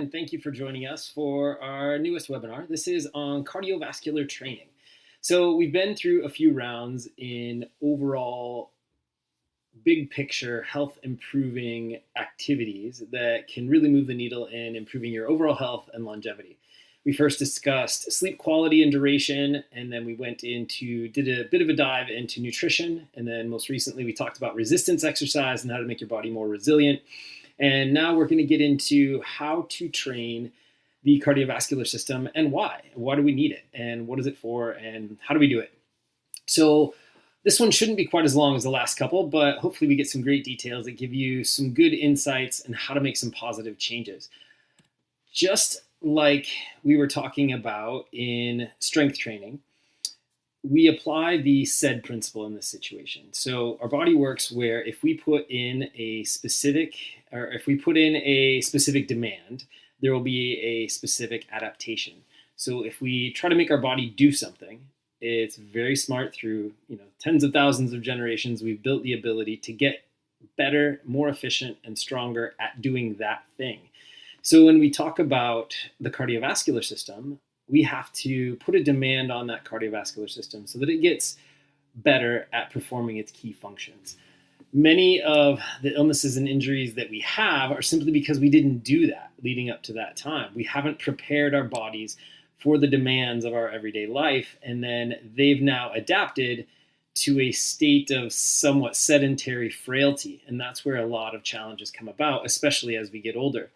and thank you for joining us for our newest webinar. This is on cardiovascular training. So we've been through a few rounds in overall big picture health improving activities that can really move the needle in improving your overall health and longevity. We first discussed sleep quality and duration, and then we did a bit of a dive into nutrition, and then most recently we talked about resistance exercise and how to make your body more resilient. And now we're going to get into how to train the cardiovascular system and why. Why do we need it? And what is it for? And how do we do it? So this one shouldn't be quite as long as the last couple, but hopefully we get some great details that give you some good insights and how to make some positive changes. Just like we were talking about in strength training, we apply the SAID principle in this situation. So our body works where if we put in a specific demand, there will be a specific adaptation. So if we try to make our body do something, it's very smart. Through tens of thousands of generations, we've built the ability to get better, more efficient, and stronger at doing that thing. So when we talk about the cardiovascular system, we have to put a demand on that cardiovascular system so that it gets better at performing its key functions. Many of the illnesses and injuries that we have are simply because we didn't do that leading up to that time. We haven't prepared our bodies for the demands of our everyday life, and then they've now adapted to a state of somewhat sedentary frailty, and that's where a lot of challenges come about, especially as we get older.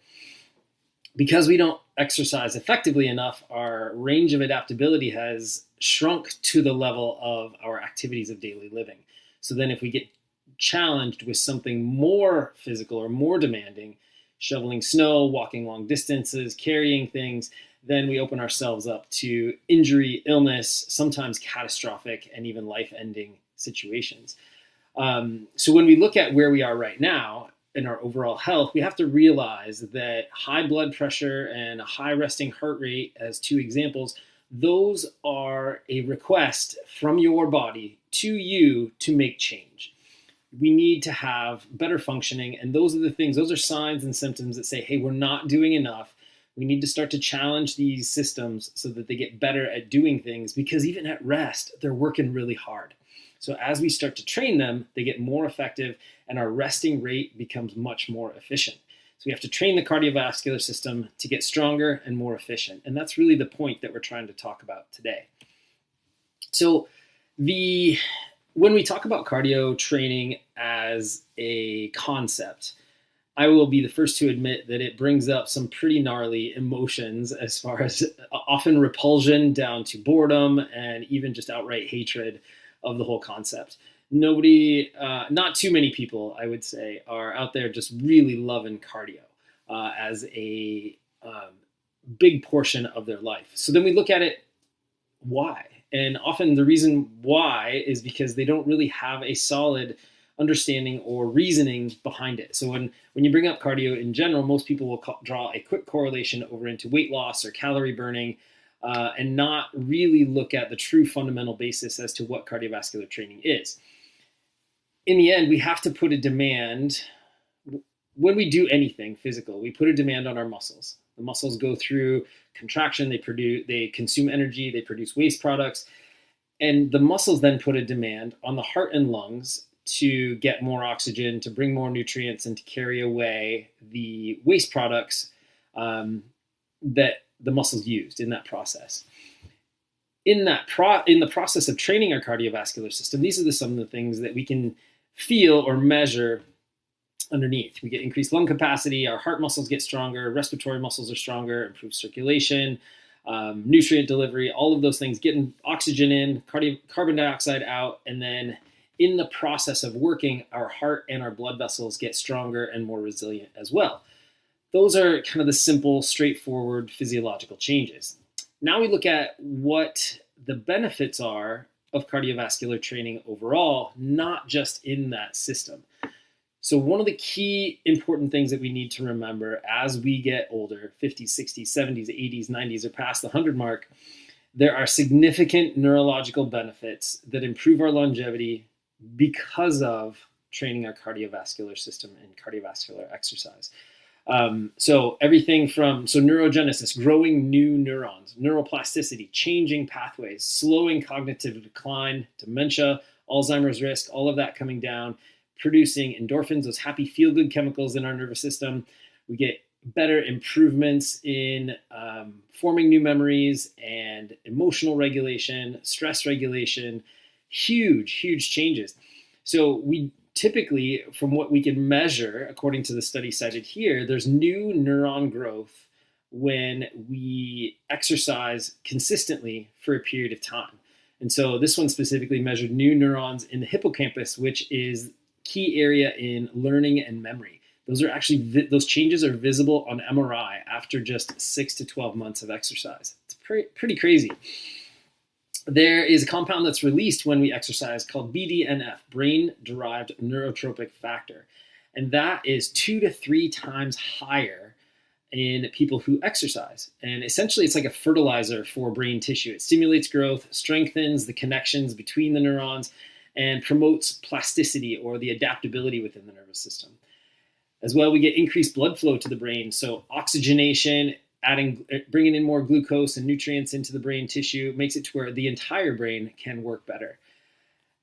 Because we don't exercise effectively enough, our range of adaptability has shrunk to the level of our activities of daily living. So then if we get challenged with something more physical or more demanding, shoveling snow, walking long distances, carrying things, then we open ourselves up to injury, illness, sometimes catastrophic and even life-ending situations. So when we look at where we are right now, in our overall health, we have to realize that high blood pressure and a high resting heart rate, as two examples, those are a request from your body to you to make change. We need to have better functioning, and those are signs and symptoms that say, hey, we're not doing enough. We need to start to challenge these systems so that they get better at doing things, because even at rest, they're working really hard. So as we start to train them, they get more effective and our resting rate becomes much more efficient. So we have to train the cardiovascular system to get stronger and more efficient. And that's really the point that we're trying to talk about today. So when we talk about cardio training as a concept, I will be the first to admit that it brings up some pretty gnarly emotions, as far as often repulsion down to boredom and even just outright hatred of the whole concept. Not too many people, I would say, are out there just really loving cardio as a big portion of their life. So then we look at it, why? And often the reason why is because they don't really have a solid understanding or reasoning behind it. So when you bring up cardio in general, most people will draw a quick correlation over into weight loss or calorie burning, and not really look at the true fundamental basis as to what cardiovascular training is. In the end, we have to put a demand. When we do anything physical, we put a demand on our muscles. The muscles go through contraction, they consume energy, they produce waste products, and the muscles then put a demand on the heart and lungs to get more oxygen, to bring more nutrients, and to carry away the waste products that the muscles used in that process. In the process of training our cardiovascular system, these are some of the things that we can feel or measure underneath. We get increased lung capacity, our heart muscles get stronger, respiratory muscles are stronger, improved circulation, nutrient delivery, all of those things, getting oxygen in, carbon dioxide out, and then in the process of working, our heart and our blood vessels get stronger and more resilient as well. Those are kind of the simple, straightforward physiological changes. Now we look at what the benefits are of cardiovascular training overall, not just in that system. So one of the key important things that we need to remember as we get older, 50s, 60s, 70s, 80s, 90s, or past the 100 mark, there are significant neurological benefits that improve our longevity because of training our cardiovascular system and cardiovascular exercise. So everything from neurogenesis, growing new neurons, neuroplasticity, changing pathways, slowing cognitive decline, dementia, Alzheimer's risk, all of that coming down, producing endorphins, those happy feel-good chemicals in our nervous system. We get better improvements in forming new memories and emotional regulation, stress regulation, huge changes. So we typically, from what we can measure, according to the study cited here, there's new neuron growth when we exercise consistently for a period of time. And so this one specifically measured new neurons in the hippocampus, which is key area in learning and memory. Those changes are visible on MRI after just 6 to 12 months of exercise. It's pretty crazy. There is a compound that's released when we exercise called BDNF, brain-derived neurotrophic factor. And that is 2 to 3 times higher in people who exercise. And essentially, it's like a fertilizer for brain tissue. It stimulates growth, strengthens the connections between the neurons, and promotes plasticity or the adaptability within the nervous system. As well, we get increased blood flow to the brain. So oxygenation, bringing in more glucose and nutrients into the brain tissue makes it to where the entire brain can work better.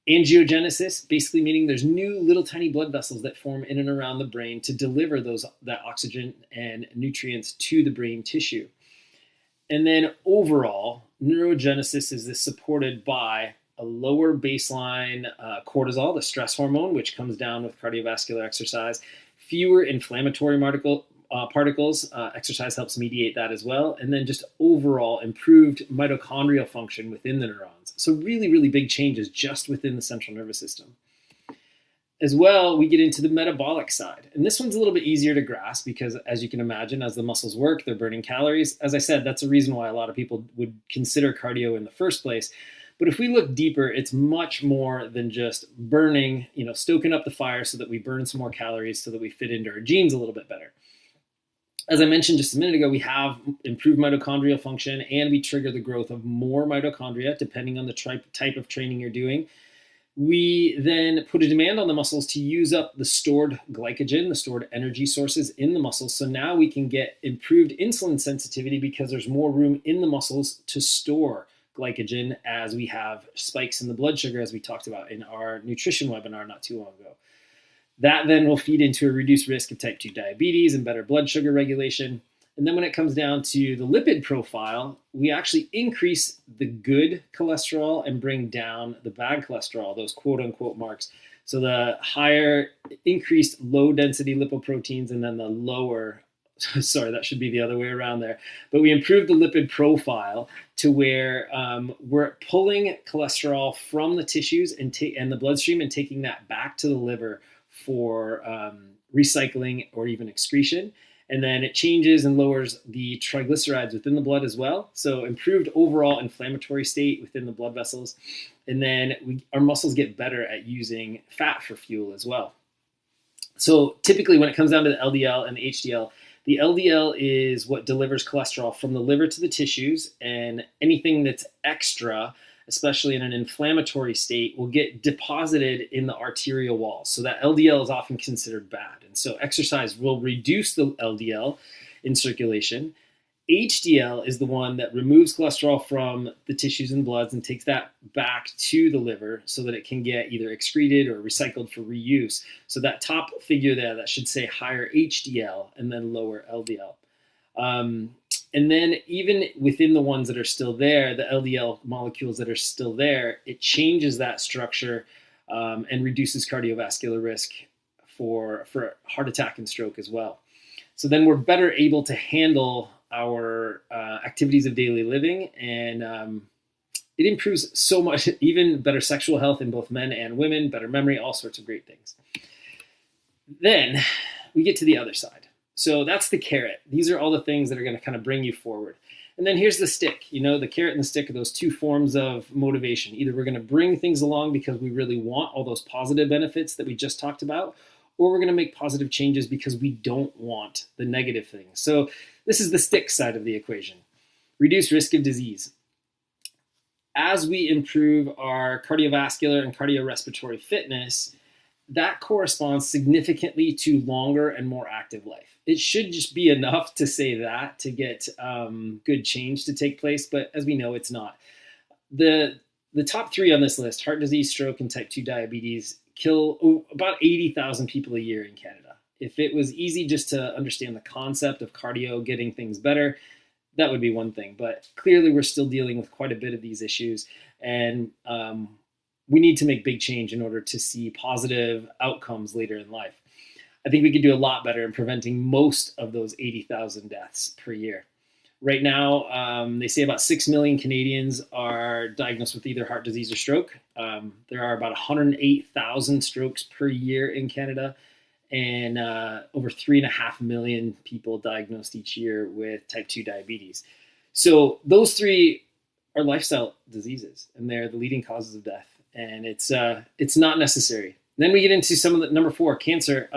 Angiogenesis, basically meaning there's new little tiny blood vessels that form in and around the brain to deliver that oxygen and nutrients to the brain tissue. And then overall, neurogenesis is supported by a lower baseline cortisol, the stress hormone, which comes down with cardiovascular exercise, fewer inflammatory particles. Exercise helps mediate that as well. And then just overall improved mitochondrial function within the neurons. So really big changes just within the central nervous system. As well, we get into the metabolic side. And this one's a little bit easier to grasp because, as you can imagine, as the muscles work, they're burning calories. As I said, that's a reason why a lot of people would consider cardio in the first place. But if we look deeper, it's much more than just burning, stoking up the fire so that we burn some more calories so that we fit into our genes a little bit better. As I mentioned just a minute ago, we have improved mitochondrial function and we trigger the growth of more mitochondria depending on the type of training you're doing. We then put a demand on the muscles to use up the stored glycogen, the stored energy sources in the muscles. So now we can get improved insulin sensitivity because there's more room in the muscles to store glycogen as we have spikes in the blood sugar, as we talked about in our nutrition webinar not too long ago. That then will feed into a reduced risk of type 2 diabetes and better blood sugar regulation. And then when it comes down to the lipid profile, we actually increase the good cholesterol and bring down the bad cholesterol, those quote unquote marks. So the higher increased low density lipoproteins and then the lower, sorry, that should be the other way around there. But we improve the lipid profile to where we're pulling cholesterol from the tissues and the bloodstream and taking that back to the liver for recycling or even excretion. And then it changes and lowers the triglycerides within the blood as well. So improved overall inflammatory state within the blood vessels. And then our muscles get better at using fat for fuel as well. So typically when it comes down to the LDL and the HDL, the LDL is what delivers cholesterol from the liver to the tissues, and anything that's extra, especially in an inflammatory state, will get deposited in the arterial walls. So that LDL is often considered bad. And so exercise will reduce the LDL in circulation. HDL is the one that removes cholesterol from the tissues and bloods and takes that back to the liver so that it can get either excreted or recycled for reuse. So that top figure there, that should say higher HDL and then lower LDL. And then even within the ones that are still there, the LDL molecules that are still there, it changes that structure and reduces cardiovascular risk for heart attack and stroke as well. So then we're better able to handle our activities of daily living, and it improves so much, even better sexual health in both men and women, better memory, all sorts of great things. Then we get to the other side. So that's the carrot. These are all the things that are going to kind of bring you forward. And then here's the stick. The carrot and the stick are those two forms of motivation. Either we're going to bring things along because we really want all those positive benefits that we just talked about, or we're going to make positive changes because we don't want the negative things. So this is the stick side of the equation. Reduce risk of disease. As we improve our cardiovascular and cardiorespiratory fitness, that corresponds significantly to longer and more active life. It should just be enough to say that to get good change to take place, but as we know, it's not. The top three on this list, heart disease, stroke, and type 2 diabetes, kill about 80,000 people a year in Canada. If it was easy just to understand the concept of cardio getting things better, that would be one thing. But clearly, we're still dealing with quite a bit of these issues, and we need to make big change in order to see positive outcomes later in life. I think we could do a lot better in preventing most of those 80,000 deaths per year. Right now, they say about 6 million Canadians are diagnosed with either heart disease or stroke. There are about 108,000 strokes per year in Canada, and over 3.5 million people diagnosed each year with type 2 diabetes. So those three are lifestyle diseases, and they're the leading causes of death. And it's not necessary. Then we get into some of the number 4, cancer.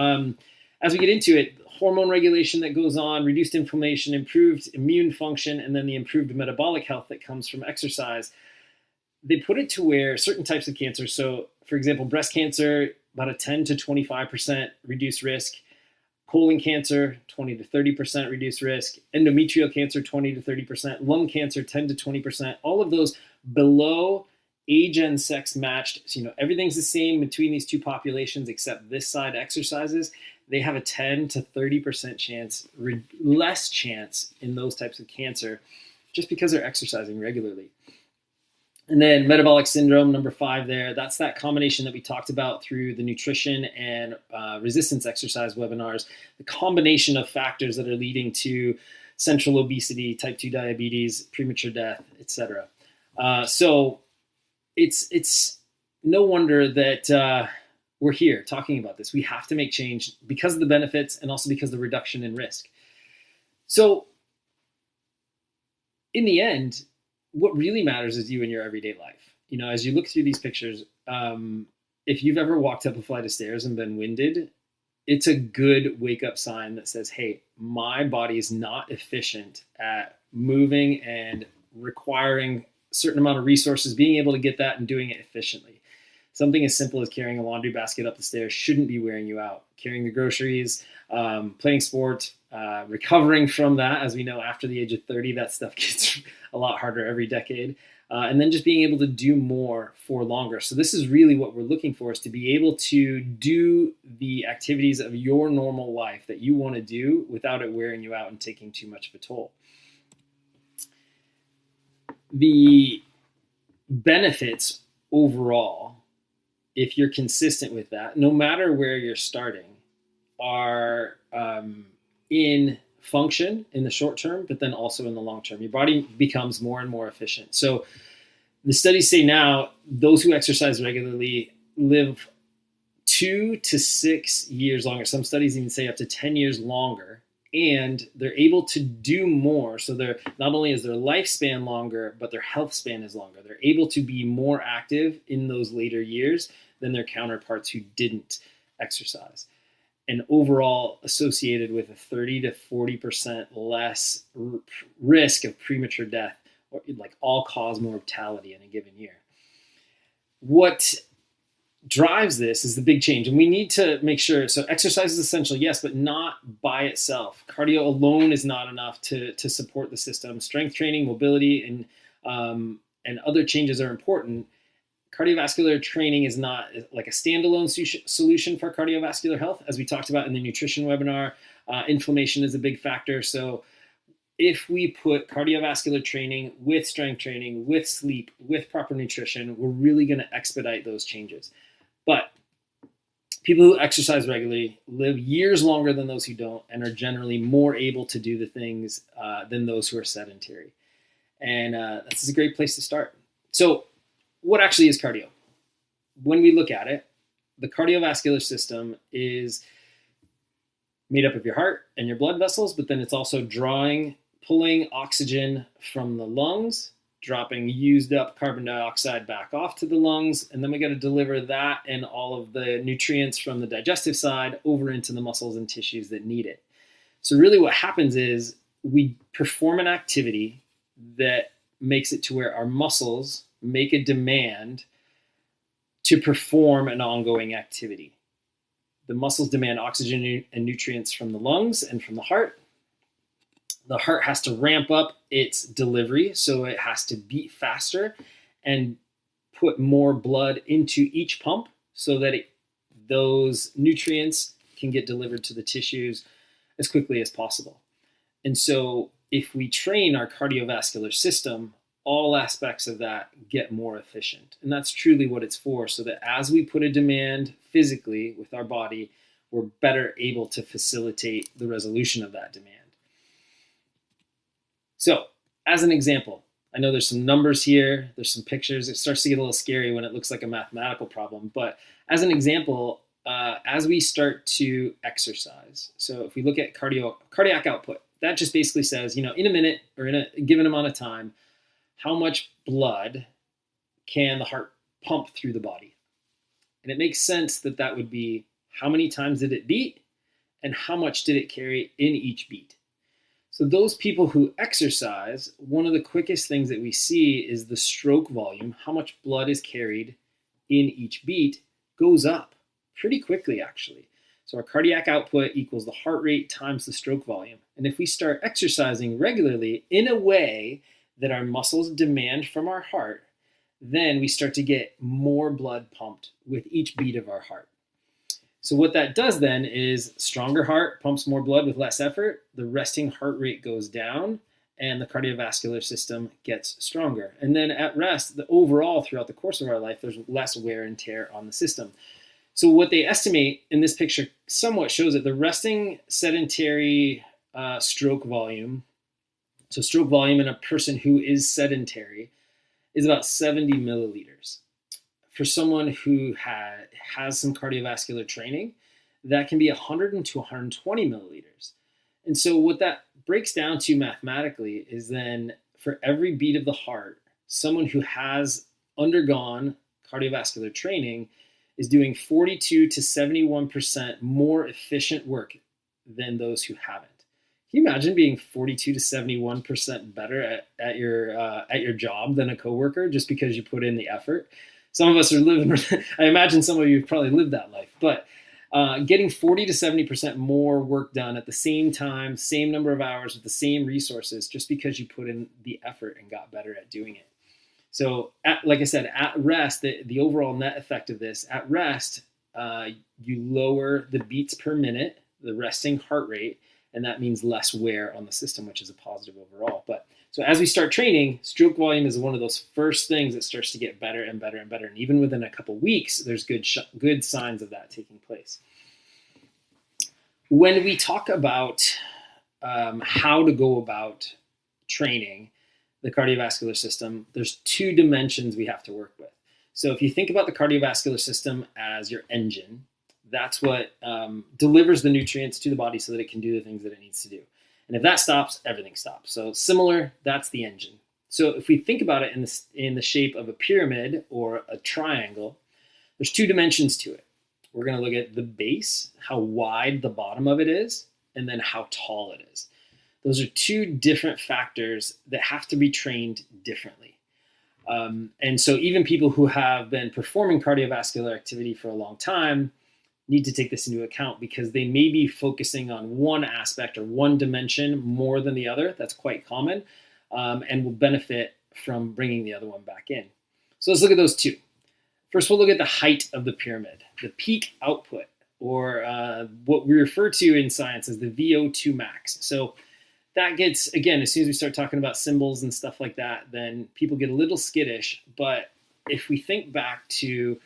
As we get into it, hormone regulation that goes on, reduced inflammation, improved immune function, and then the improved metabolic health that comes from exercise. They put it to where certain types of cancer, so for example, breast cancer, about a 10 to 25% reduced risk, colon cancer, 20 to 30% reduced risk, endometrial cancer, 20 to 30%, lung cancer, 10 to 20%, all of those below age and sex matched. So, everything's the same between these two populations except this side exercises. They have a 10 to 30% chance, less chance in those types of cancer just because they're exercising regularly. And then metabolic syndrome, number 5 there, that's that combination that we talked about through the nutrition and resistance exercise webinars, the combination of factors that are leading to central obesity, type 2 diabetes, premature death, etc. So it's no wonder that we're here talking about this. We have to make change because of the benefits and also because of the reduction in risk. So in the end, what really matters is you in your everyday life. As you look through these pictures, if you've ever walked up a flight of stairs and been winded, it's a good wake-up sign that says, hey, my body is not efficient at moving and requiring a certain amount of resources, being able to get that and doing it efficiently. Something as simple as carrying a laundry basket up the stairs shouldn't be wearing you out. Carrying the groceries, playing sports, recovering from that, as we know, after the age of 30, that stuff gets a lot harder every decade. And then just being able to do more for longer. So this is really what we're looking for, is to be able to do the activities of your normal life that you want to do without it wearing you out and taking too much of a toll. The benefits overall, if you're consistent with that, no matter where you're starting, are in function in the short term, but then also in the long term. Your body becomes more and more efficient. So the studies say now those who exercise regularly live 2 to 6 years longer. Some studies even say up to 10 years longer, and they're able to do more. So they're not only is their lifespan longer, but their health span is longer. They're able to be more active in those later years than their counterparts who didn't exercise. And overall associated with a 30 to 40% less risk of premature death, or like all-cause mortality in a given year. What drives this is the big change, and we need to make sure, so exercise is essential, yes, but not by itself. Cardio alone is not enough to support the system. Strength training, mobility, and other changes are important. Cardiovascular training is not like a standalone solution for cardiovascular health. As we talked about in the nutrition webinar, inflammation is a big factor. So if we put cardiovascular training with strength training, with sleep, with proper nutrition, we're really going to expedite those changes. But people who exercise regularly live years longer than those who don't, and are generally more able to do the things than those who are sedentary. And this is a great place to start. So what actually is cardio? When we look at it, the cardiovascular system is made up of your heart and your blood vessels, but then it's also pulling oxygen from the lungs, dropping used up carbon dioxide back off to the lungs, and then we got to deliver that and all of the nutrients from the digestive side over into the muscles and tissues that need it. So really what happens is we perform an activity that makes it to where our muscles make a demand to perform an ongoing activity. The muscles demand oxygen and nutrients from the lungs and from the heart. The heart has to ramp up its delivery, so it has to beat faster and put more blood into each pump so that those nutrients can get delivered to the tissues as quickly as possible. And so if we train our cardiovascular system, all aspects of that get more efficient. And that's truly what it's for, so that as we put a demand physically with our body, we're better able to facilitate the resolution of that demand. So, as an example, I know there's some numbers here, there's some pictures. It starts to get a little scary when it looks like a mathematical problem. But as an example, as we start to exercise, so if we look at cardiac output, that just basically says, in a minute or in a given amount of time, how much blood can the heart pump through the body? And it makes sense that that would be how many times did it beat and how much did it carry in each beat. So those people who exercise, one of the quickest things that we see is the stroke volume, how much blood is carried in each beat, goes up pretty quickly, actually. So our cardiac output equals the heart rate times the stroke volume. And if we start exercising regularly in a way that our muscles demand from our heart, then we start to get more blood pumped with each beat of our heart. So what that does then is stronger heart pumps more blood with less effort, the resting heart rate goes down, and the cardiovascular system gets stronger. And then at rest, overall throughout the course of our life, there's less wear and tear on the system. So what they estimate in this picture somewhat shows that the resting sedentary stroke volume, so stroke volume in a person who is sedentary, is about 70 milliliters. For someone who has some cardiovascular training, that can be 100 to 120 milliliters. And so what that breaks down to mathematically is then for every beat of the heart, someone who has undergone cardiovascular training is doing 42 to 71% more efficient work than those who haven't. Can you imagine being 42 to 71% better at your job than a coworker just because you put in the effort? Some of us are living, I imagine some of you have probably lived that life, but getting 40 to 70% more work done at the same time, same number of hours with the same resources, just because you put in the effort and got better at doing it. So like I said, at rest, the overall net effect of this, at rest, you lower the beats per minute, the resting heart rate, and that means less wear on the system, which is a positive overall. But so as we start training, stroke volume is one of those first things that starts to get better and better and better. And even within a couple weeks, there's good signs of that taking place. When we talk about how to go about training the cardiovascular system, there's two dimensions we have to work with. So if you think about the cardiovascular system as your engine, that's what delivers the nutrients to the body so that it can do the things that it needs to do. And if that stops, everything stops. So similar, that's the engine. So if we think about it in the shape of a pyramid or a triangle, there's two dimensions to it. We're going to look at the base, how wide the bottom of it is, and then how tall it is. Those are two different factors that have to be trained differently. And so even people who have been performing cardiovascular activity for a long time need to take this into account because they may be focusing on one aspect or one dimension more than the other. That's quite common, and will benefit from bringing the other one back in. So let's look at those two. First, we'll look at the height of the pyramid, the peak output, or what we refer to in science as the VO2 max. So that gets, again, as soon as we start talking about symbols and stuff like that, then people get a little skittish. But if we think back to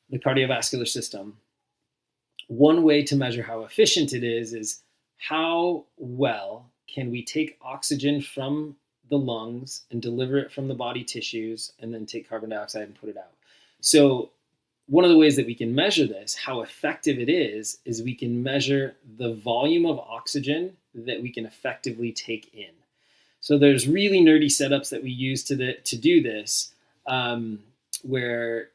the cardiovascular system, one way to measure how efficient it is how well can we take oxygen from the lungs and deliver it from the body tissues and then take carbon dioxide and put it out. So one of the ways that we can measure this, how effective it is we can measure the volume of oxygen that we can effectively take in. So there's really nerdy setups that we use to do this, where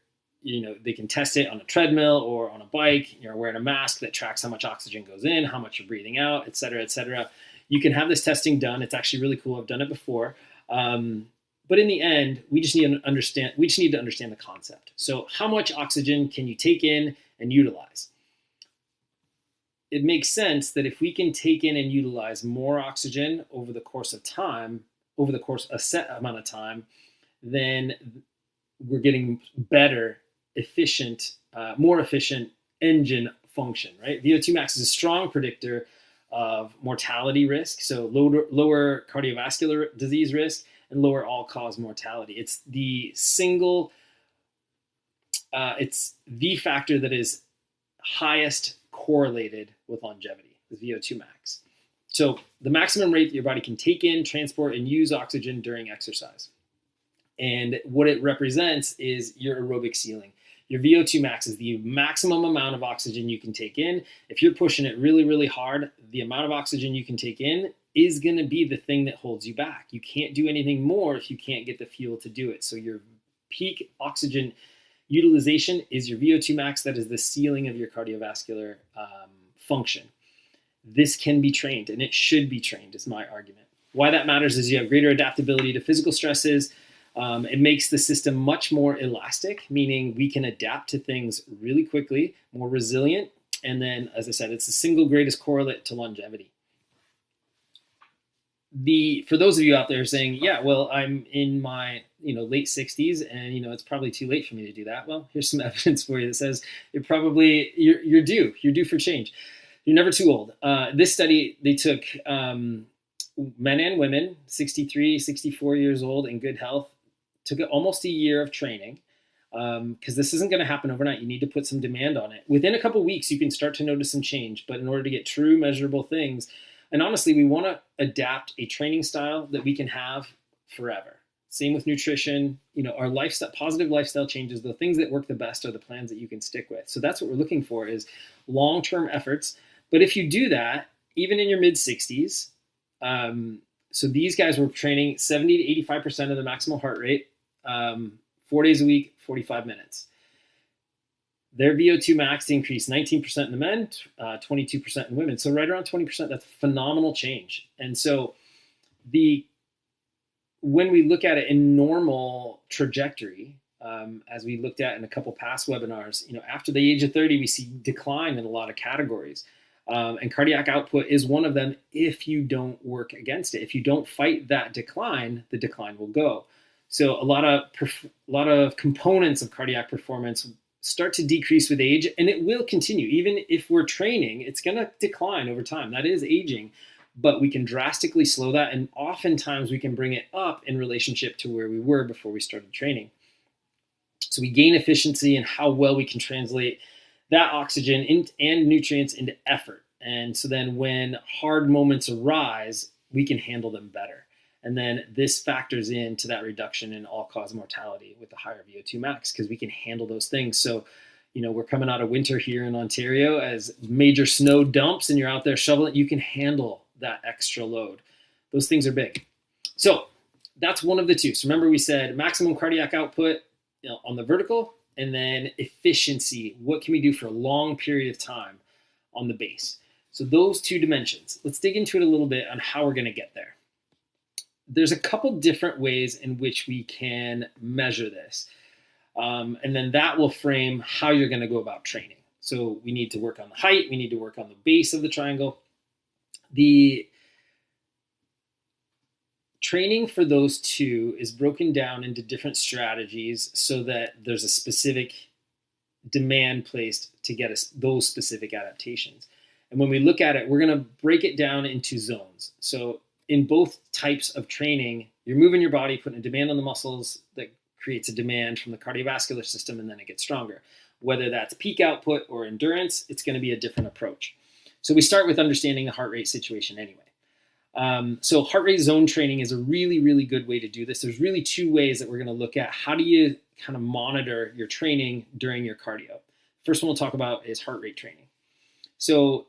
they can test it on a treadmill or on a bike. You're wearing a mask that tracks how much oxygen goes in, how much you're breathing out, et cetera, et cetera. You can have this testing done. It's actually really cool. I've done it before. But in the end, we just need to understand the concept. So how much oxygen can you take in and utilize? it makes sense that if we can take in and utilize more oxygen over the course of time, over the course a set amount of time, then we're getting better, efficient, more efficient engine function, right? VO2 max is a strong predictor of mortality risk, so lower cardiovascular disease risk and lower all-cause mortality. It's the factor that is highest correlated with longevity, is VO2 max. So the maximum rate that your body can take in, transport, and use oxygen during exercise. And what it represents is your aerobic ceiling. Your VO2 max is the maximum amount of oxygen you can take in. If you're pushing it really, really hard, the amount of oxygen you can take in is going to be the thing that holds you back. You can't do anything more if you can't get the fuel to do it. So your peak oxygen utilization is your VO2 max. That is the ceiling of your cardiovascular function. This can be trained, and it should be trained, is my argument. Why that matters is you have greater adaptability to physical stresses. It makes the system much more elastic, meaning we can adapt to things really quickly, more resilient. And then, as I said, it's the single greatest correlate to longevity. For those of you out there saying, yeah, well, I'm in my late 60s and it's probably too late for me to do that. Well, here's some evidence for you that says you're due for change. You're never too old. This study, they took men and women, 63, 64 years old in good health, took almost a year of training, because this isn't going to happen overnight. You need to put some demand on it. Within a couple of weeks, you can start to notice some change, but in order to get true measurable things, and honestly, we want to adapt a training style that we can have forever. Same with nutrition, our lifestyle, positive lifestyle changes, the things that work the best are the plans that you can stick with. So that's what we're looking for, is long-term efforts. But if you do that, even in your mid 60s, so these guys were training 70 to 85% of the maximal heart rate, 4 days a week, 45 minutes. Their VO2 max increased 19% in the men, 22% in women. So right around 20%, that's phenomenal change. And so when we look at it in normal trajectory, as we looked at in a couple past webinars, after the age of 30, we see decline in a lot of categories. And cardiac output is one of them if you don't work against it. If you don't fight that decline, the decline will go. So a lot of components of cardiac performance start to decrease with age, and it will continue. Even if we're training, it's going to decline over time. That is aging, but we can drastically slow that, and oftentimes we can bring it up in relationship to where we were before we started training. So we gain efficiency in how well we can translate that oxygen and nutrients into effort. And so then when hard moments arise, we can handle them better. And then this factors into that reduction in all-cause mortality with the higher VO2 max, because we can handle those things. So, we're coming out of winter here in Ontario, as major snow dumps and you're out there shoveling, you can handle that extra load. Those things are big. So that's one of the two. So remember, we said maximum cardiac output on the vertical, and then efficiency. What can we do for a long period of time on the base? So those two dimensions. Let's dig into it a little bit on how we're going to get there. There's a couple different ways in which we can measure this. And then that will frame how you're going to go about training. So we need to work on the height. We need to work on the base of the triangle. The training for those two is broken down into different strategies so that there's a specific demand placed to get us those specific adaptations. And when we look at it, we're going to break it down into zones. So in both types of training, you're moving your body, putting a demand on the muscles that creates a demand from the cardiovascular system, and then it gets stronger. Whether that's peak output or endurance, it's going to be a different approach. So we start with understanding the heart rate situation anyway. So heart rate zone training is a really, really good way to do this. There's really two ways that we're going to look at. How do you kind of monitor your training during your cardio? First one we'll talk about is heart rate training. So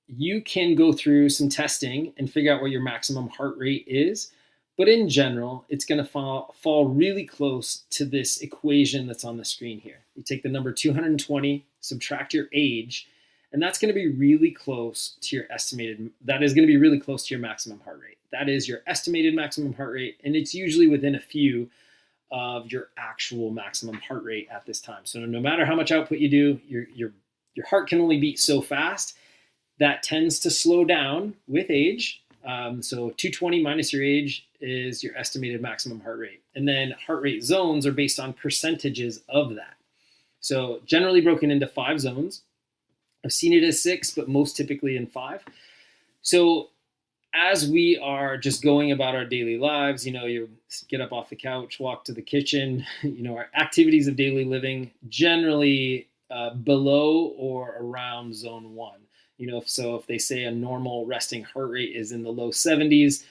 you can go through some testing and figure out what your maximum heart rate is. But in general, it's going to fall really close to this equation that's on the screen here. You take the number 220, subtract your age, and that's going to be really close to your that is going to be really close to your maximum heart rate. That is your estimated maximum heart rate, and it's usually within a few of your actual maximum heart rate at this time. So no matter how much output you do, your heart can only beat so fast. That tends to slow down with age. So 220 minus your age is your estimated maximum heart rate. And then heart rate zones are based on percentages of that. So generally broken into 5 zones. I've seen it as 6, but most typically in 5. So as we are just going about our daily lives, you get up off the couch, walk to the kitchen, our activities of daily living generally below or around zone 1. So if they say a normal resting heart rate is in the low 70s,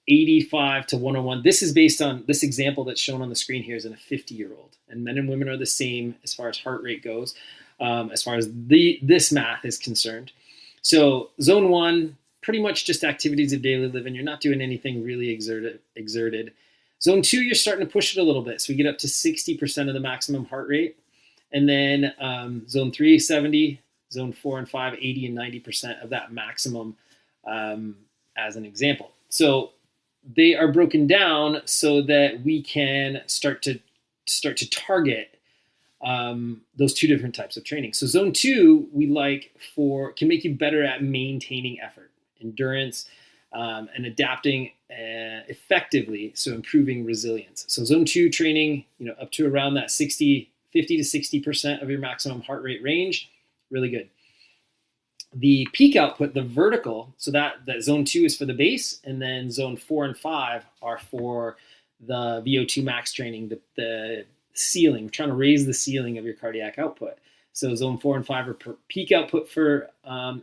85 to 101. This is based on this example that's shown on the screen here is in a 50-year-old. And men and women are the same as far as heart rate goes, as far as this math is concerned. So zone 1, pretty much just activities of daily living. You're not doing anything really exerted. Zone 2, you're starting to push it a little bit. So we get up to 60% of the maximum heart rate. And then zone 3, 70, zone 4 and 5, 80 and 90% of that maximum as an example. So they are broken down so that we can start to target those 2 different types of training. So zone 2, can make you better at maintaining effort, endurance, and adapting effectively, so improving resilience. So zone 2 training, up to around that 50 to 60% of your maximum heart rate range, really good. The peak output, the vertical, so that zone 2 is for the base, and then zone 4 and 5 are for the VO2 max training, the ceiling. We're trying to raise the ceiling of your cardiac output. So zone 4 and 5 are peak output for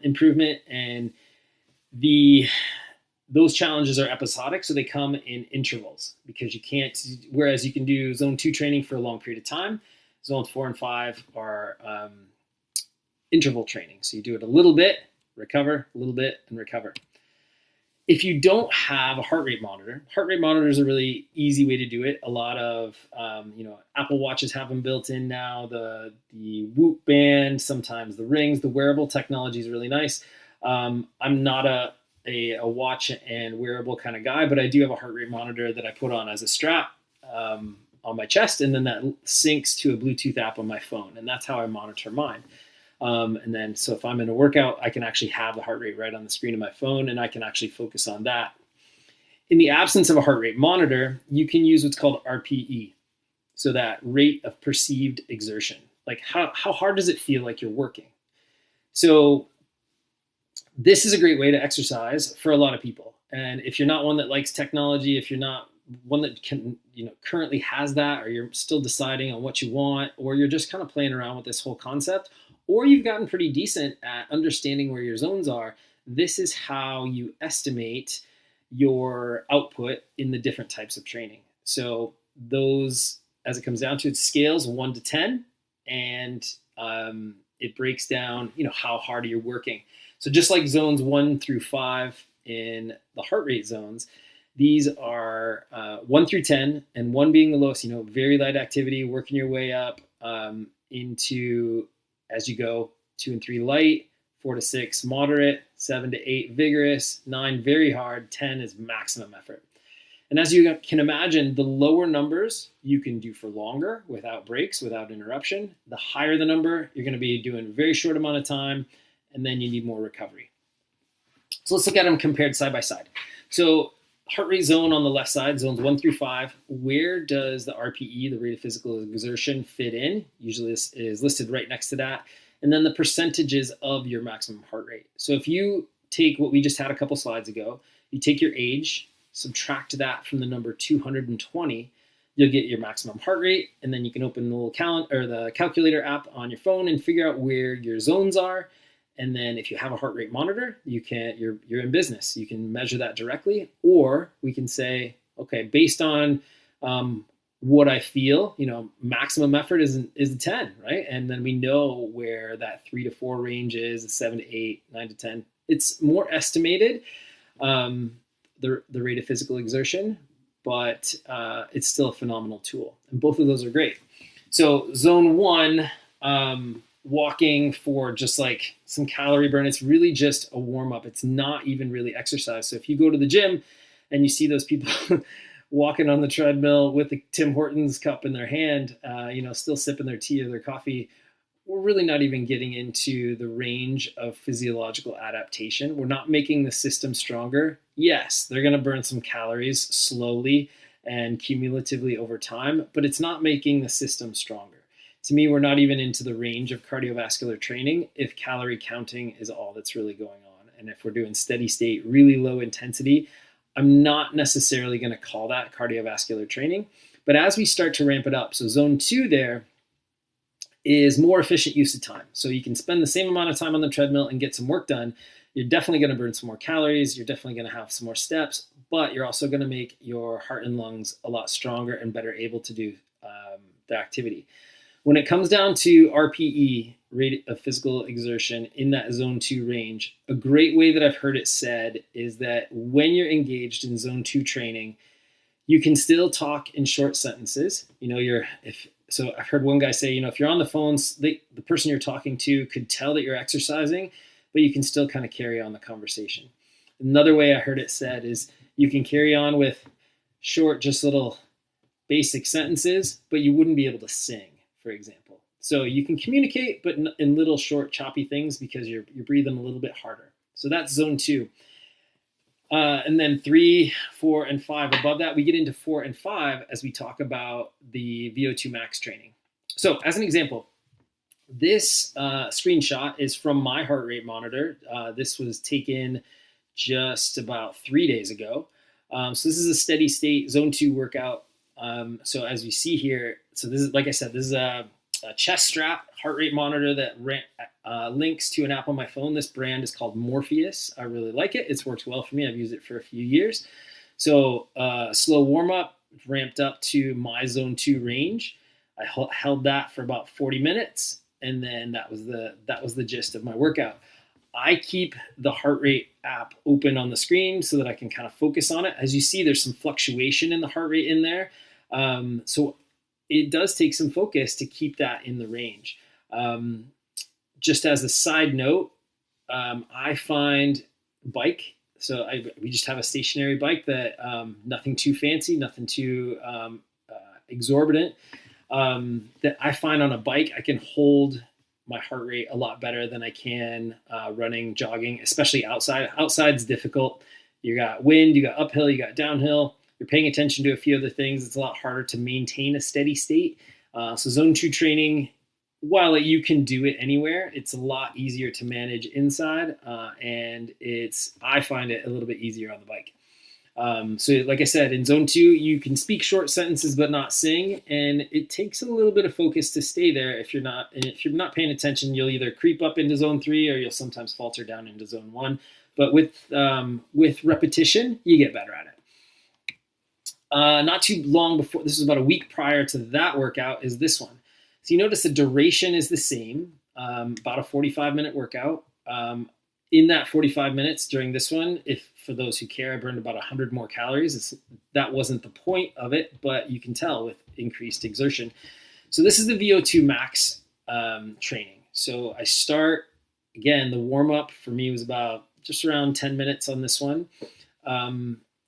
improvement, and those challenges are episodic, so they come in intervals because whereas you can do zone 2 training for a long period of time, zone 4 and 5 are interval training. So you do it a little bit, recover, a little bit, and recover. If you don't have a heart rate monitor is a really easy way to do it. A lot of, Apple Watches have them built in now, the Whoop band, sometimes the rings, the wearable technology is really nice. I'm not a watch and wearable kind of guy, but I do have a heart rate monitor that I put on as a strap on my chest, and then that syncs to a Bluetooth app on my phone, and that's how I monitor mine. And then, so if I'm in a workout, I can actually have the heart rate right on the screen of my phone, and I can actually focus on that. In the absence of a heart rate monitor, you can use what's called RPE. So that rate of perceived exertion, like how hard does it feel like you're working? So this is a great way to exercise for a lot of people. And if you're not one that likes technology, if you're not one that can, currently has that, or you're still deciding on what you want, or you're just kind of playing around with this whole concept, or you've gotten pretty decent at understanding where your zones are, this is how you estimate your output in the different types of training. So those, as it comes down to it, scales 1 to 10, and it breaks down, how hard you're working. So just like zones 1 through 5 in the heart rate zones, these are 1 through 10, and 1 being the lowest, very light activity, working your way up into, as you go, 2 and 3 light, 4 to 6 moderate, 7 to 8 vigorous, 9 very hard, 10 is maximum effort. And as you can imagine, the lower numbers you can do for longer without breaks, without interruption. The higher the number, you're going to be doing a very short amount of time, and then you need more recovery. So let's look at them compared side by side. So heart rate zone on the left side, zones 1 through 5, where does the RPE, the rate of physical exertion, fit in? Usually this is listed right next to that. And then the percentages of your maximum heart rate. So if you take what we just had a couple slides ago, you take your age, subtract that from the number 220, you'll get your maximum heart rate, and then you can open the little the calculator app on your phone and figure out where your zones are. And then if you have a heart rate monitor, you're in business. You can measure that directly, or we can say, okay, based on what I feel, maximum effort is a 10, right? And then we know where that 3 to 4 range is, 7 to 8, 9 to 10. It's more estimated, the rate of physical exertion, but it's still a phenomenal tool. And both of those are great. So zone 1, walking for just like some calorie burn, it's really just a warm up. It's not even really exercise. So if you go to the gym and you see those people walking on the treadmill with the Tim Hortons cup in their hand, still sipping their tea or their coffee, we're really not even getting into the range of physiological adaptation. We're not making the system stronger. Yes, they're going to burn some calories slowly and cumulatively over time, but it's not making the system stronger. To me, we're not even into the range of cardiovascular training if calorie counting is all that's really going on. And if we're doing steady state, really low intensity, I'm not necessarily going to call that cardiovascular training. But as we start to ramp it up, so zone 2 there is more efficient use of time. So you can spend the same amount of time on the treadmill and get some work done. You're definitely going to burn some more calories. You're definitely going to have some more steps, but you're also going to make your heart and lungs a lot stronger and better able to do the activity. When it comes down to RPE, rate of physical exertion, in that zone 2 range, a great way that I've heard it said is that when you're engaged in zone 2 training, you can still talk in short sentences. So I've heard one guy say, if you're on the phones, the person you're talking to could tell that you're exercising, but you can still kind of carry on the conversation. Another way I heard it said is you can carry on with short, just little basic sentences, but you wouldn't be able to sing, for example. So you can communicate, but in little short choppy things because you're breathing a little bit harder. So that's zone 2. And then 3, 4, and 5 above that, we get into 4 and 5 as we talk about the VO2 max training. So as an example, this screenshot is from my heart rate monitor. This was taken just about 3 days ago. So this is a steady state zone 2 workout. So as we see here, so this is, like I said, this is a chest strap heart rate monitor that links to an app on my phone. This brand is called Morpheus. I really like it. It's worked well for me. I've used it for a few years. So slow warm up, ramped up to my zone 2 range. I held that for about 40 minutes, and then that was the gist of my workout. I keep the heart rate app open on the screen so that I can kind of focus on it. As you see, there's some fluctuation in the heart rate in there. So it does take some focus to keep that in the range. Just as a side note, I find bike. So we just have a stationary bike that nothing too fancy, nothing too exorbitant. That I find on a bike, I can hold my heart rate a lot better than I can running, jogging, especially outside. Outside's difficult. You got wind, you got uphill, you got downhill. You're paying attention to a few other things. It's a lot harder to maintain a steady state. So zone 2 training, while you can do it anywhere, it's a lot easier to manage inside, and I find it a little bit easier on the bike. So like I said, in zone 2, you can speak short sentences but not sing, and it takes a little bit of focus to stay there. If you're not paying attention, you'll either creep up into zone 3 or you'll sometimes falter down into zone 1. But with repetition, you get better at it. Not too long before, this was about a week prior to that workout, is this one. So you notice the duration is the same, about a 45-minute workout. In that 45 minutes during this one, for those who care, I burned about 100 more calories. That wasn't the point of it, but you can tell with increased exertion. So this is the VO2 max training. So I start, again, the warm-up for me was about just around 10 minutes on this one.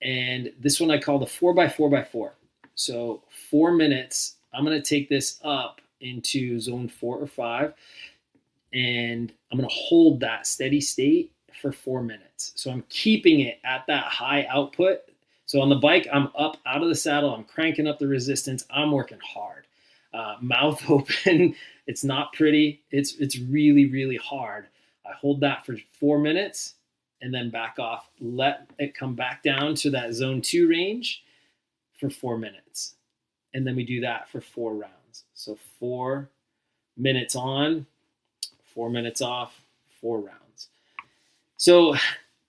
And this one I call the 4x4x4. So 4 minutes, I'm going to take this up into zone 4 or 5, and I'm going to hold that steady state for 4 minutes. So I'm keeping it at that high output. So on the bike, I'm up out of the saddle, I'm cranking up the resistance, I'm working hard. Mouth open, it's not pretty, it's really, really hard. I hold that for 4 minutes and then back off, let it come back down to that zone 2 range for 4 minutes. And then we do that for 4 rounds. So 4 minutes on, 4 minutes off, 4 rounds. So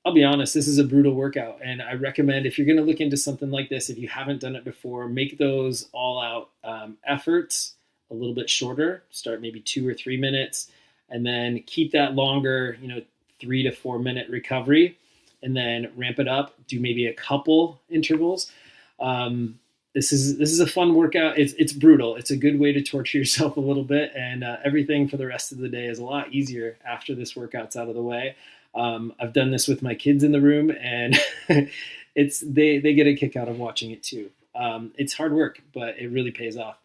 I'll be honest, this is a brutal workout, and I recommend, if you're going to look into something like this, if you haven't done it before, make those all-out efforts a little bit shorter. Start maybe 2 or 3 minutes, and then keep that longer, 3 to 4 minute recovery, and then ramp it up. Do maybe a couple intervals. This is a fun workout. It's brutal. It's a good way to torture yourself a little bit, and everything for the rest of the day is a lot easier after this workout's out of the way. I've done this with my kids in the room, and they get a kick out of watching it too. It's hard work, but it really pays off.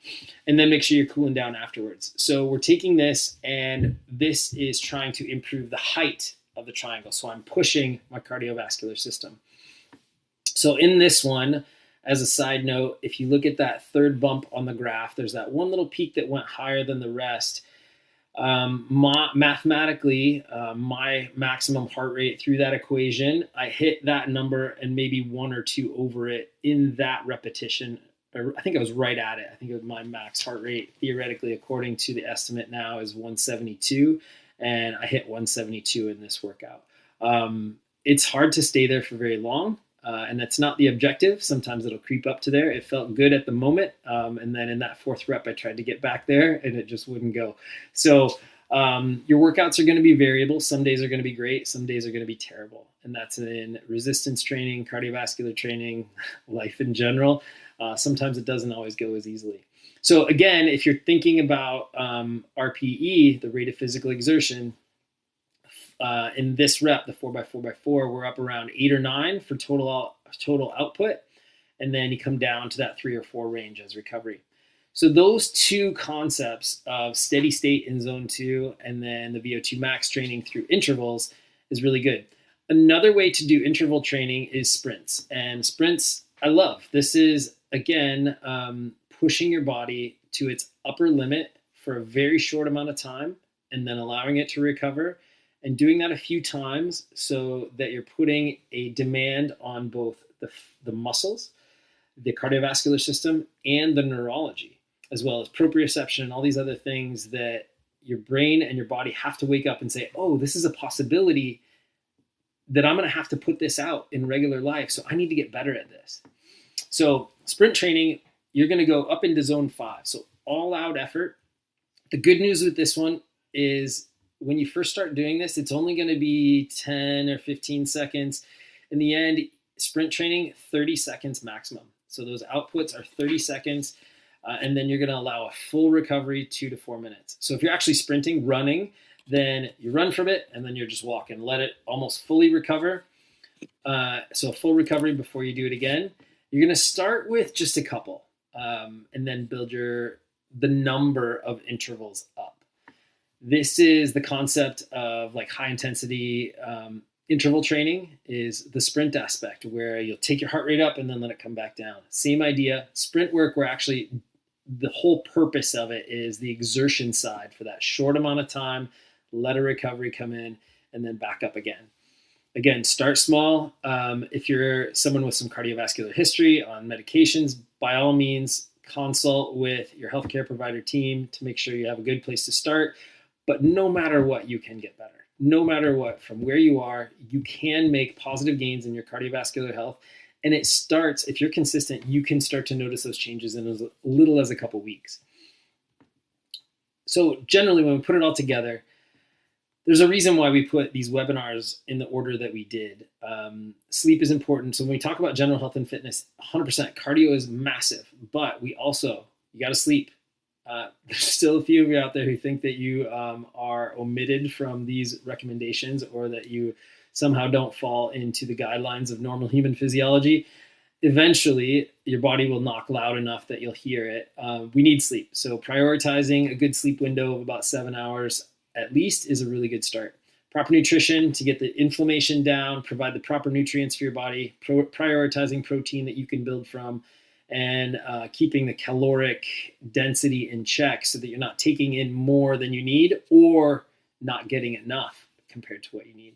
And then make sure you're cooling down afterwards. So we're taking this, and this is trying to improve the height of the triangle. So I'm pushing my cardiovascular system. So in this one, as a side note, if you look at that third bump on the graph, there's that one little peak that went higher than the rest. Mathematically, my maximum heart rate through that equation, I hit that number and maybe one or two over it in that repetition. Or I think I was right at it. I think it was my max heart rate, theoretically, according to the estimate now, is 172. And I hit 172 in this workout. It's hard to stay there for very long. And that's not the objective. Sometimes it'll creep up to there. It felt good at the moment. And then in that fourth rep, I tried to get back there and it just wouldn't go. So your workouts are going to be variable. Some days are going to be great. Some days are going to be terrible. And that's in resistance training, cardiovascular training, life in general. Sometimes it doesn't always go as easily. So again, if you're thinking about RPE, the rate of physical exertion, in this rep, the 4x4x4, we're up around 8 or 9 for total output. And then you come down to that 3 or 4 range as recovery. So those two concepts of steady state in zone 2 and then the VO2 max training through intervals is really good. Another way to do interval training is sprints. And sprints, I love. This is, again, pushing your body to its upper limit for a very short amount of time and then allowing it to recover. And doing that a few times so that you're putting a demand on both the muscles, the cardiovascular system, and the neurology, as well as proprioception and all these other things that your brain and your body have to wake up and say, oh, this is a possibility that I'm going to have to put this out in regular life. So I need to get better at this. So sprint training, you're going to go up into zone 5. So all out effort. The good news with this one is when you first start doing this, it's only going to be 10 or 15 seconds. In the end, sprint training, 30 seconds maximum. So those outputs are 30 seconds. And then you're going to allow a full recovery, 2 to 4 minutes. So if you're actually sprinting, running, then you run from it and then you're just walking. Let it almost fully recover. So a full recovery before you do it again. You're going to start with just a couple and then build the number of intervals up. This is the concept of like high intensity interval training is the sprint aspect where you'll take your heart rate up and then let it come back down. Same idea. Sprint work where actually the whole purpose of it is the exertion side for that short amount of time, let a recovery come in and then back up again. Again, start small. If you're someone with some cardiovascular history on medications, by all means, consult with your healthcare provider team to make sure you have a good place to start. But no matter what, you can get better. No matter what, from where you are, you can make positive gains in your cardiovascular health. And it starts, if you're consistent, you can start to notice those changes in as little as a couple weeks. So generally, when we put it all together, there's a reason why we put these webinars in the order that we did. Sleep is important. So when we talk about general health and fitness, 100% cardio is massive, but you got to sleep. There's still a few of you out there who think that you are omitted from these recommendations or that you somehow don't fall into the guidelines of normal human physiology. Eventually, your body will knock loud enough that you'll hear it. We need sleep. So prioritizing a good sleep window of about 7 hours at least is a really good start. Proper nutrition to get the inflammation down, provide the proper nutrients for your body, prioritizing protein that you can build from, and keeping the caloric density in check so that you're not taking in more than you need or not getting enough compared to what you need.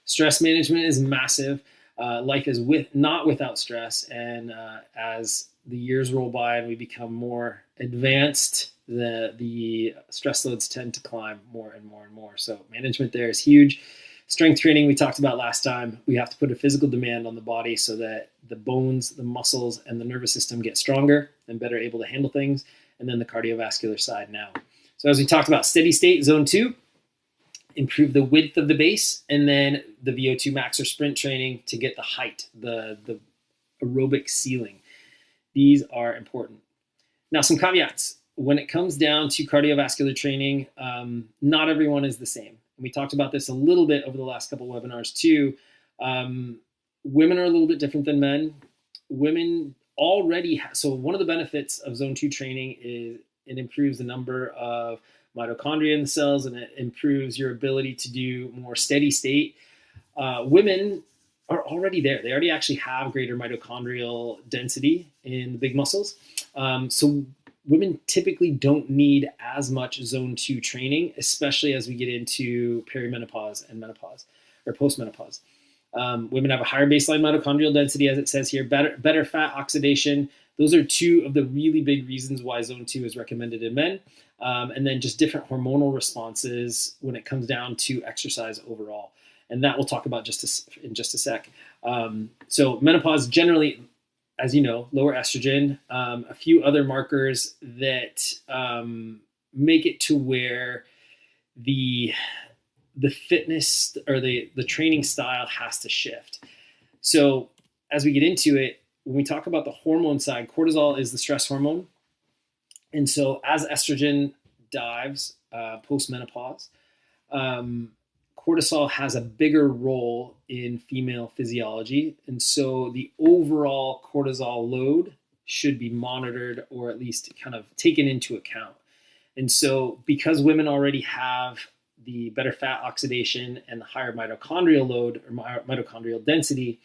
Stress management is massive. Life is not without stress. And as the years roll by and we become more advanced, the stress loads tend to climb more and more and more. So management there is huge. Strength training we talked about last time. We have to put a physical demand on the body so that the bones, the muscles, and the nervous system get stronger and better able to handle things. And then the cardiovascular side now. So as we talked about, steady state, zone 2, improve the width of the base, and then the VO2 max or sprint training to get the height, the aerobic ceiling. These are important. Now, some caveats. When it comes down to cardiovascular training, not everyone is the same. We talked about this a little bit over the last couple of webinars too. Women are a little bit different than men. Women already so one of the benefits of zone 2 training is it improves the number of mitochondria in the cells, and it improves your ability to do more steady state. Women are already there. They already actually have greater mitochondrial density in the big muscles. So women typically don't need as much zone 2 training, especially as we get into perimenopause and menopause or postmenopause. Women have a higher baseline mitochondrial density, as it says here, better fat oxidation. Those are two of the really big reasons why zone 2 is recommended in men. And then just different hormonal responses when it comes down to exercise overall. And that we'll talk about in just a sec. So menopause generally, as you know, lower estrogen, a few other markers that make it to where the fitness or the training style has to shift. So as we get into it, when we talk about the hormone side, cortisol is the stress hormone. And so as estrogen dives post-menopause, cortisol has a bigger role in female physiology. And so the overall cortisol load should be monitored or at least kind of taken into account. And so because women already have the better fat oxidation and the higher mitochondrial load or mitochondrial density,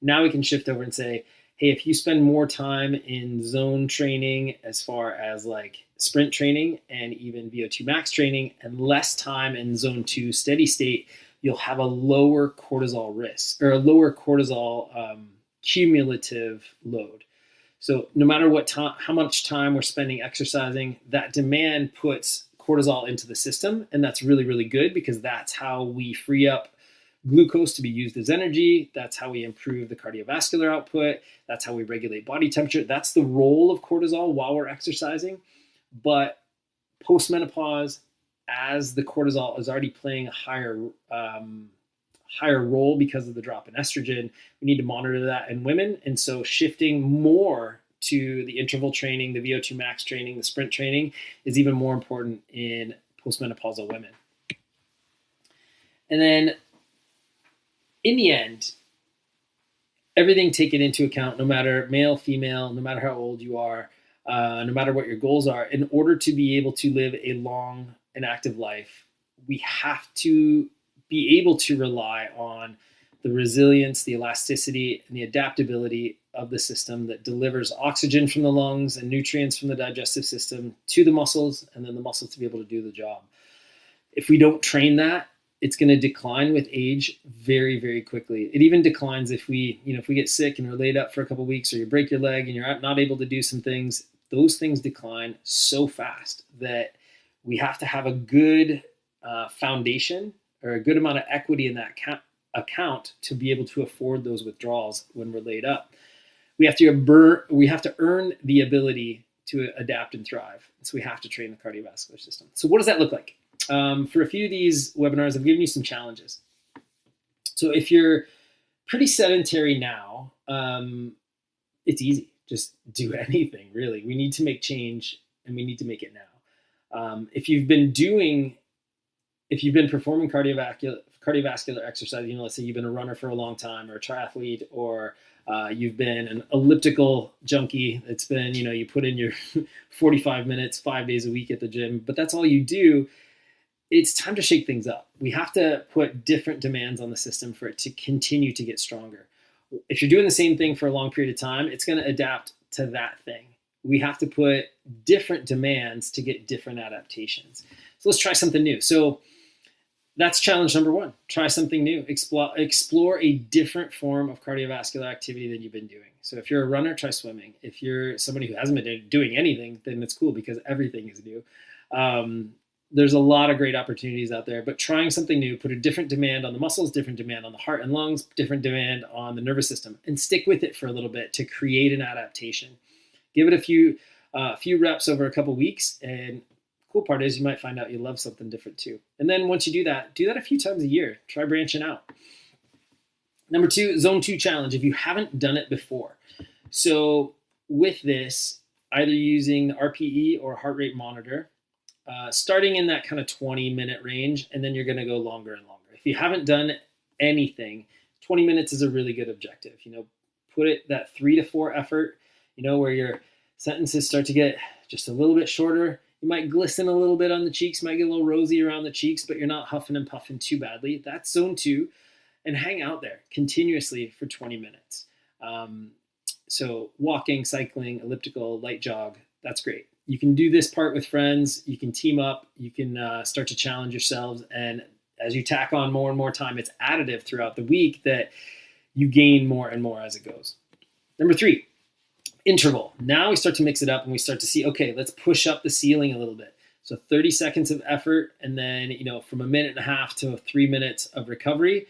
now we can shift over and say, hey, if you spend more time in zone training as far as like sprint training and even VO2 max training and less time in zone 2 steady state, you'll have a lower cortisol risk or a lower cortisol cumulative load. So no matter what time, how much time we're spending exercising, that demand puts cortisol into the system. And that's really, really good because that's how we free up glucose to be used as energy. That's how we improve the cardiovascular output. That's how we regulate body temperature. That's the role of cortisol while we're exercising. But post-menopause, as the cortisol is already playing a higher role because of the drop in estrogen, we need to monitor that in women. And so shifting more to the interval training, the VO2 max training, the sprint training is even more important in postmenopausal women. And then in the end, everything taken into account, no matter male, female, no matter how old you are, no matter what your goals are, in order to be able to live a long and active life, we have to be able to rely on the resilience, the elasticity, and the adaptability of the system that delivers oxygen from the lungs and nutrients from the digestive system to the muscles, and then the muscles to be able to do the job. If we don't train that, it's going to decline with age very, very quickly. It even declines if we get sick and we're laid up for a couple of weeks, or you break your leg and you're not able to do some things. Those things decline so fast that we have to have a good foundation or a good amount of equity in that account to be able to afford those withdrawals when we're laid up. We have to earn the ability to adapt and thrive. So we have to train the cardiovascular system. So what does that look like? For a few of these webinars, I've given you some challenges. So if you're pretty sedentary now, it's easy. Just do anything, really. We need to make change, and we need to make it now. If you've been performing cardiovascular exercise, let's say you've been a runner for a long time, or a triathlete, or you've been an elliptical junkie. It's been, you put in your 45 minutes, 5 days a week at the gym, but that's all you do. It's time to shake things up. We have to put different demands on the system for it to continue to get stronger. If you're doing the same thing for a long period of time, it's going to adapt to that thing. We have to put different demands to get different adaptations. So let's try something new. So that's challenge number one. Try something new. Explore a different form of cardiovascular activity than you've been doing. So if you're a runner, try swimming. If you're somebody who hasn't been doing anything, then it's cool because everything is new. There's a lot of great opportunities out there, but trying something new, put a different demand on the muscles, different demand on the heart and lungs, different demand on the nervous system, and stick with it for a little bit to create an adaptation. Give it a few reps over a couple weeks, and cool part is you might find out you love something different too. And then once you do that a few times a year. Try branching out. Number 2, zone 2 challenge, if you haven't done it before. So with this, either using the RPE or heart rate monitor, starting in that kind of 20-minute range, and then you're going to go longer and longer. If you haven't done anything, 20 minutes is a really good objective. Put it that 3 to 4 effort. where your sentences start to get just a little bit shorter. You might glisten a little bit on the cheeks, might get a little rosy around the cheeks, but you're not huffing and puffing too badly. That's zone 2. And hang out there continuously for 20 minutes. So walking, cycling, elliptical, light jog, that's great. You can do this part with friends. You can team up. You can start to challenge yourselves. And as you tack on more and more time, it's additive throughout the week that you gain more and more as it goes. Number 3, interval. Now we start to mix it up and we start to see, okay, let's push up the ceiling a little bit. So 30 seconds of effort, and then, from 1.5 minutes to 3 minutes of recovery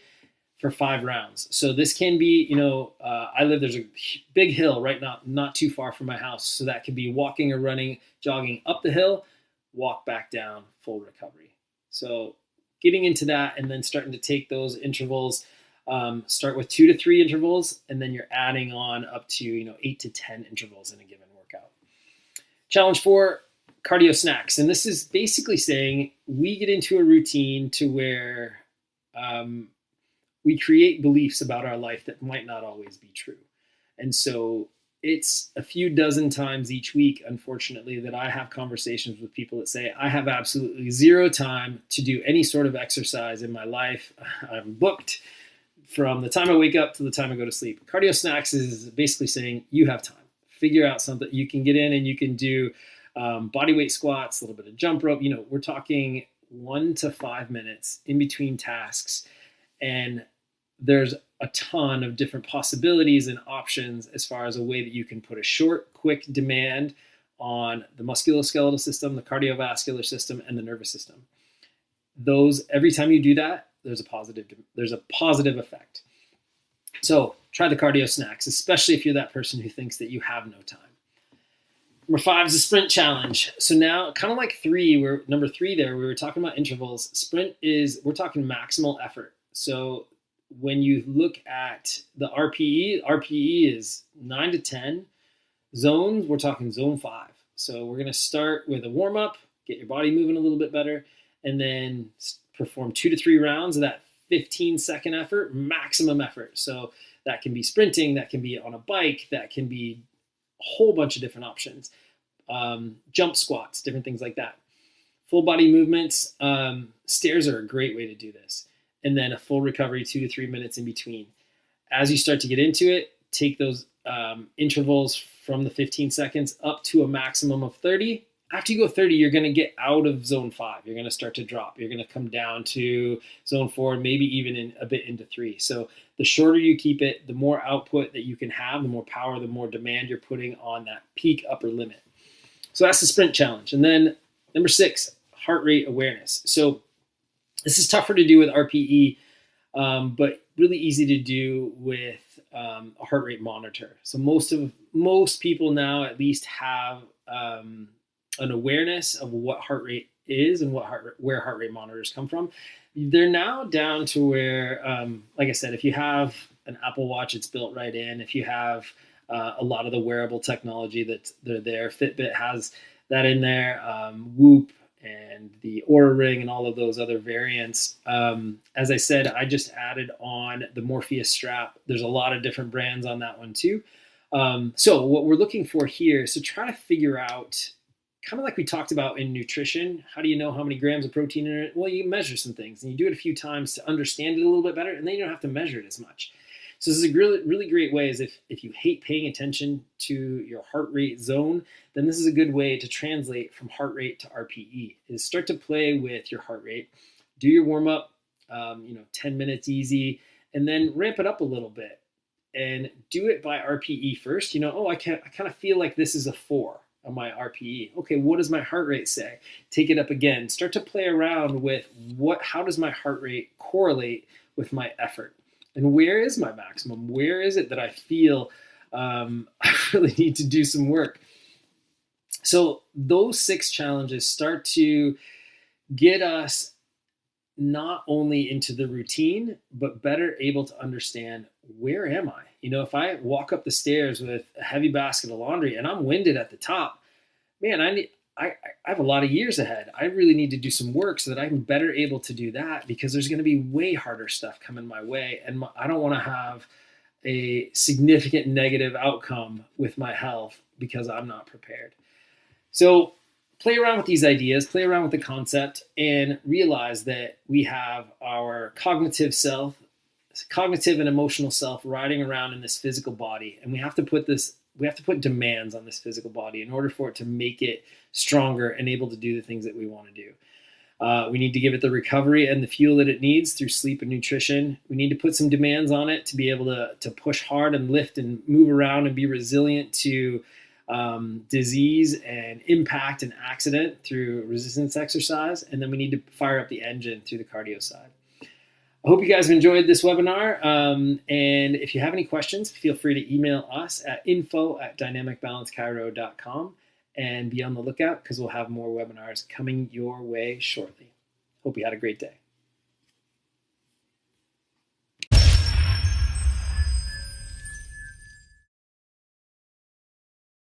for 5 rounds. So this can be, there's a big hill right now, not too far from my house. So that could be walking or running, jogging up the hill, walk back down, full recovery. So getting into that and then starting to take those intervals, start with 2 to 3 intervals, and then you're adding on up to, 8 to 10 intervals in a given workout. Challenge 4, cardio snacks. And this is basically saying we get into a routine to where, we create beliefs about our life that might not always be true. And so it's a few dozen times each week, unfortunately, that I have conversations with people that say, I have absolutely zero time to do any sort of exercise in my life. I'm booked from the time I wake up to the time I go to sleep. Cardio snacks is basically saying you have time. Figure out something you can get in, and you can do body weight squats, a little bit of jump rope. We're talking 1 to 5 minutes in between tasks. And there's a ton of different possibilities and options as far as a way that you can put a short, quick demand on the musculoskeletal system, the cardiovascular system, and the nervous system. Those, every time you do that, there's a positive effect. So try the cardio snacks, especially if you're that person who thinks that you have no time. Number 5 is a sprint challenge. So now, kind of like number 3 there, we were talking about intervals. Sprint we're talking maximal effort. So when you look at the RPE is 9 to 10. Zones, we're talking zone 5. So we're going to start with a warm up, get your body moving a little bit better, and then perform 2 to 3 rounds of that 15-second effort, maximum effort. So that can be sprinting, that can be on a bike, that can be a whole bunch of different options. Jump squats, different things like that. Full body movements, stairs are a great way to do this. And then a full recovery, 2 to 3 minutes in between. As you start to get into it, take those intervals from the 15 seconds up to a maximum of 30. After you go 30, you're going to get out of zone 5. You're going to start to drop. You're going to come down to zone 4, maybe even a bit into 3. So the shorter you keep it, the more output that you can have, the more power, the more demand you're putting on that peak upper limit. So that's the sprint challenge. And then number 6, heart rate awareness. So this is tougher to do with RPE, but really easy to do with a heart rate monitor. So most people now at least have an awareness of what heart rate is and where heart rate monitors come from. They're now down to where, like I said, if you have an Apple Watch, it's built right in. If you have a lot of the wearable technology they're there, Fitbit has that in there, Whoop, and the Oura Ring and all of those other variants. As I said, I just added on the Morpheus strap. There's a lot of different brands on that one too. So what we're looking for here is to try to figure out, kind of like we talked about in nutrition, how do you know how many grams of protein in it? Well, you measure some things and you do it a few times to understand it a little bit better, and then you don't have to measure it as much. So this is a really, really great way is if you hate paying attention to your heart rate zone, then this is a good way to translate from heart rate to RPE, is start to play with your heart rate, do your warm up, 10 minutes easy, and then ramp it up a little bit and do it by RPE first. I kind of feel like this is a 4 on my RPE. Okay, what does my heart rate say? Take it up again. Start to play around with how does my heart rate correlate with my effort? And where is my maximum? Where is it that I feel I really need to do some work? So those 6 challenges start to get us not only into the routine, but better able to understand, where am I? If I walk up the stairs with a heavy basket of laundry and I'm winded at the top, man, I have a lot of years ahead. I really need to do some work so that I'm better able to do that, because there's going to be way harder stuff coming my way. And I don't want to have a significant negative outcome with my health because I'm not prepared. So play around with these ideas, play around with the concept, and realize that we have our cognitive and emotional self riding around in this physical body, and we have to put demands on this physical body in order for it to make it stronger and able to do the things that we want to do. We need to give it the recovery and the fuel that it needs through sleep and nutrition. We need to put some demands on it to be able to push hard and lift and move around and be resilient to disease and impact and accident through resistance exercise. And then we need to fire up the engine through the cardio side. I hope you guys have enjoyed this webinar. And if you have any questions, feel free to email us at info@dynamicbalancechiro.com. And be on the lookout because we'll have more webinars coming your way shortly. Hope you had a great day.